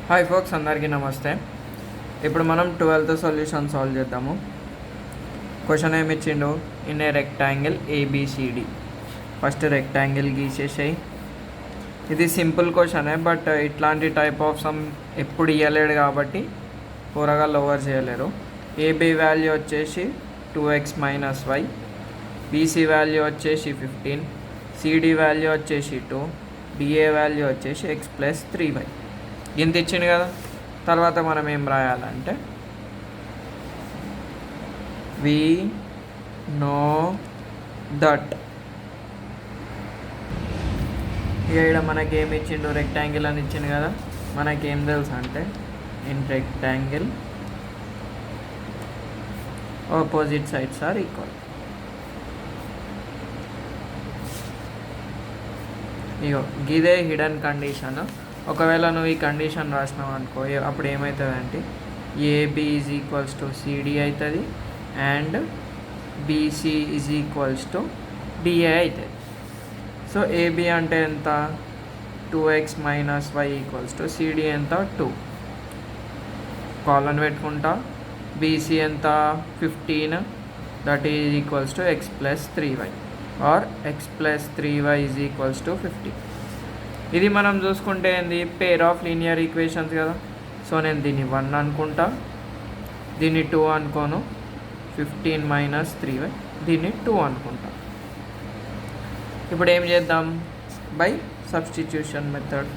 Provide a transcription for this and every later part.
Hi folks, అందరికీ నమస్తే. ఇప్పుడు మనం 12th సొల్యూషన్ సాల్వ్ చేద్దాము. క్వశ్చన్ ఏమి ఇచ్చిండు? In a rectangle A B C D. First rectangle గీసేసాయి. ఇది సింపుల్ క్వశ్చనే, బట్ ఇట్లాంటి టైప్ ఆఫ్ సమ్ ఎప్పుడు ఇవ్వలేడు కాబట్టి కూరగాయలు ఓవర్ చేయలేరు. ఏబి వాల్యూ వచ్చేసి 2x - y, బీసీ వాల్యూ వచ్చేసి 15, సిడి వాల్యూ వచ్చేసి 2, డిఏ వాల్యూ వచ్చేసి x + 3y. ఇంత ఇచ్చింది కదా. తర్వాత మనం ఏం రాయాలంటే వి నో దట్. ఇక్కడ మనకి ఏమి ఇచ్చిండు? రెక్టాంగిల్ అని ఇచ్చింది కదా. మనకేం తెలుసు అంటే in rectangle opposite sides are equal. ఇగో గిదే హిడెన్ కండిషన్. ఒకవేళ నువ్వు ఈ కండిషన్ రాసినావు అనుకో, అప్పుడు ఏమవుతుంది అంటే ఏబి = సిడి అవుతుంది అండ్ బీసీ = డిఏ అవుతుంది. సో ఏబి అంటే ఎంత? 2x - y = సిడి ఎంత? 2. కాలన్ పెట్టుకుంటా. బీసీ ఎంత? 15, that is = x + 3y or x + 3y = 50. ఇది మనం చూసుకుంటే ఏంది? పేర్ ఆఫ్ లీనియర్ ఈక్వేషన్స్ కదా. సో నేను దీన్ని 1 అనుకుంటా, దీన్ని 2 అనుకోను. 15 - 3y, దీన్ని 2 అనుకుంటా. ఇప్పుడు ఏం చేద్దాం? By substitution method.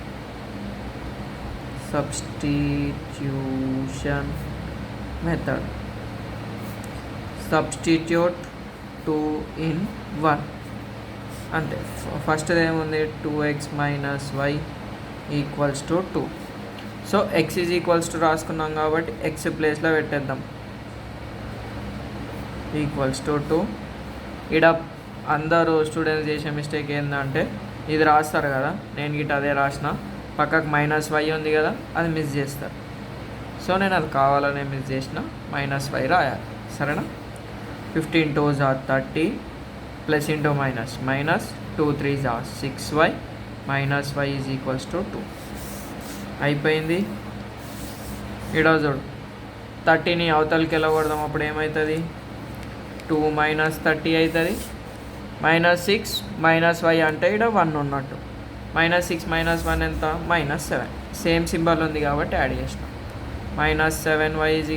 Substitute 2 in 1 అంతే. ఫస్ట్ ఏముంది? 2x - y = 2. సో x = రాసుకున్నాం కాబట్టి x ప్లేస్లో పెట్టేద్దాం. =2. ఇక్కడ అందరూ స్టూడెంట్స్ చేసే మిస్టేక్ ఏంటంటే ఇది రాస్తారు కదా, నేను గిట్ట అదే రాసిన, పక్కకు -y ఉంది కదా, అది మిస్ చేస్తారు. సో నేను అది కావాలనే మిస్ చేసిన, -y రాయాలి. సరేనా? 15 × 2 = 30, plus into minus, -2 × 3 = 6y, -y = 2. అయిపోయింది. ఇక్కడ చూడు, 30ని అవతలకి వెళ్ళకూడదాం. అప్పుడు ఏమవుతుంది? 2 - 30 అవుతుంది. -6 - y అంటే ఇక్కడ 1 ఉన్నట్టు. -6 - 1 ఎంత? -7. సేమ్ సింబల్ ఉంది కాబట్టి యాడ్ చేసినాం. -7y =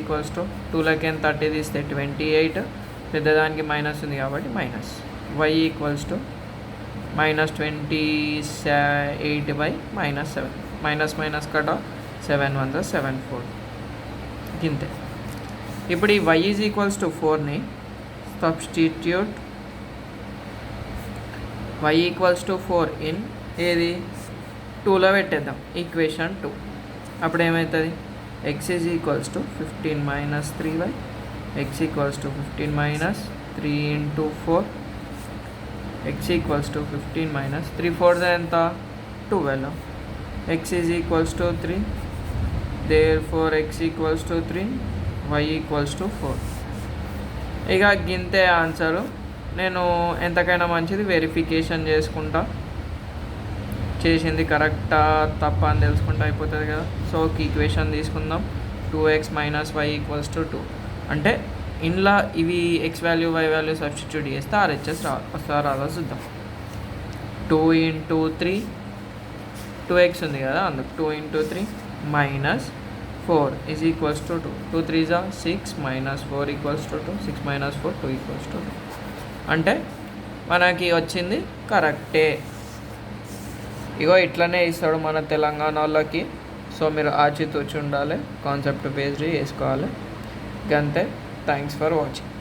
2 30 తీస్తే 28. పెద్దదానికి మైనస్ ఉంది కాబట్టి మైనస్. y = -28/-7. మైనస్ కట 7 × 1 = 7, 4 గింతే. ఇప్పుడు ఈ y = 4ని సబ్స్టిట్యూట్ y = 4 ఇన్ ఏది? 2లో పెట్టేద్దాం, ఈక్వేషన్ 2. అప్పుడు ఏమవుతుంది? x = 15 - 3y, x = 15 - 3 × 4, x = 15 - 3 4 ఎంత? 12. x = 3, therefore x = 3, y = 4. ఇక గింతే ఆన్సరు. నేను ఎంతకైనా మంచిది వెరిఫికేషన్ చేసుకుంటా, చేసింది కరెక్టా తప్ప అని తెలుసుకుంటా అయిపోతుంది కదా. సో ఈక్వేషన్ తీసుకుందాం. 2x - y = 2. అంటే ఇందులో ఇవి x value y value substitute చేస్తే RHS వస్తుందా రాదా చూద్దాం. 2 × 3, 2x ఉంది కదా, అందుకు 2 × 3 - 4 = 2. 2 × 3 = 6, -4 = 2. 6 - 4 2 = 2. అంటే మనకి వచ్చింది కరెక్టే. ఇగో ఇట్లనే ఇస్తాడు మన తెలంగాణ వాళ్ళకి. సో మీరు ఆచితూచి ఉండాలి, కాన్సెప్ట్ బేస్డ్ చేసుకోవాలి. అంతే. Thanks for watching.